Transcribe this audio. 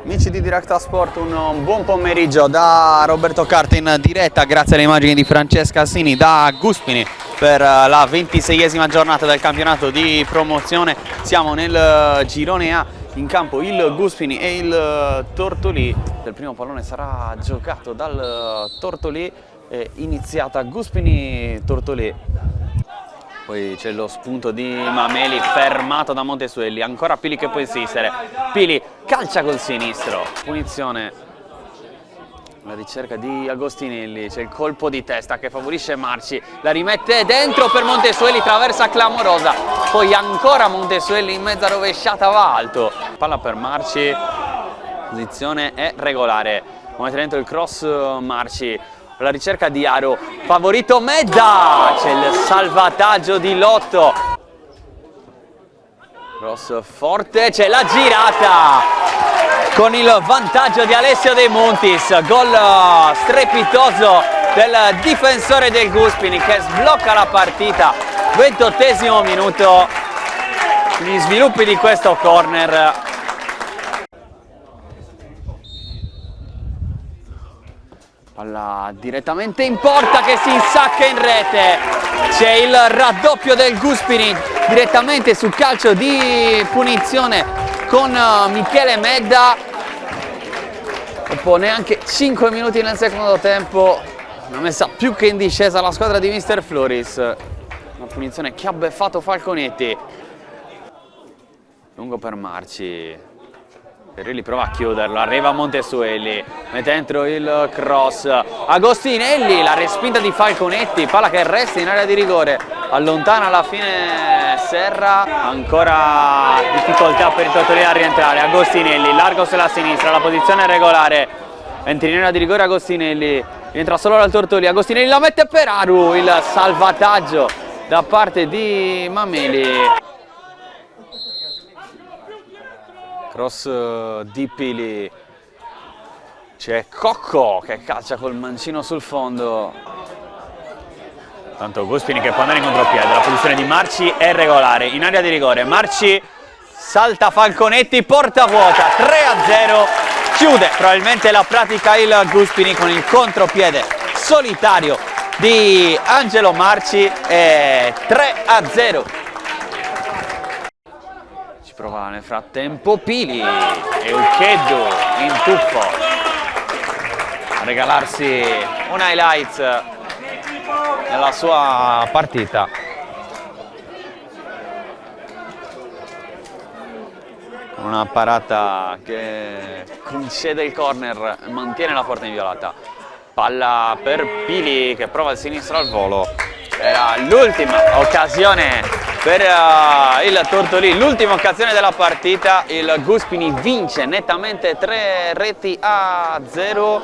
Amici di Directa Sport, un buon pomeriggio da Roberto Carta in diretta grazie alle immagini di Francesca Assini da Guspini per la 26esima giornata del campionato di promozione. Siamo nel girone A, in campo il Guspini e il Tortolì. Il primo pallone sarà giocato dal Tortolì, iniziata Guspini-Tortolì. Poi c'è lo spunto di Mameli fermato da Montesuelli, ancora Pili che può insistere, Pili calcia col sinistro, punizione, la ricerca di Agostinelli, c'è il colpo di testa che favorisce Marci, la rimette dentro per Montesuelli, traversa clamorosa, poi ancora Montesuelli in mezza rovesciata, va alto, palla per Marci, posizione è regolare, mette dentro il cross Marci, la ricerca di Aro, favorito Medda, c'è il salvataggio di Lotto, cross forte, c'è la girata con il vantaggio di Alessio De Montis, gol strepitoso del difensore del Guspini che sblocca la partita, 28esimo minuto, gli sviluppi di questo corner. Palla direttamente in porta che si insacca in rete, c'è il raddoppio del Guspini direttamente sul calcio di punizione con Michele Medda. Dopo neanche 5 minuti nel secondo tempo, una messa più che in discesa la squadra di Mister Floris, una punizione che ha beffato Falconetti, lungo per Marci. Perilli prova a chiuderlo, arriva Montesuelli, mette dentro il cross, Agostinelli, la respinta di Falconetti, palla che resta in area di rigore, allontana alla fine Serra, ancora difficoltà per il Tortolì a rientrare, Agostinelli, largo sulla sinistra, la posizione è regolare, entra in area di rigore Agostinelli, rientra solo dal Tortolì, Agostinelli la mette per Aru, il salvataggio da parte di Mameli. Cross di Pili, c'è Cocco che calcia col mancino sul fondo, tanto Guspini che può andare in contropiede, la posizione di Marci è regolare, in area di rigore, Marci salta Falconetti, porta vuota, 3-0, chiude probabilmente la pratica il Guspini con il contropiede solitario di Angelo Marci e 3-0. Prova nel frattempo Pili e Ucheddu in tuffo a regalarsi un highlight nella sua partita. Con una parata che concede il corner, mantiene la porta inviolata. Palla per Pili che prova il sinistro al volo. Era l'ultima occasione per il Tortolì, l'ultima occasione della partita, il Guspini vince nettamente 3-0.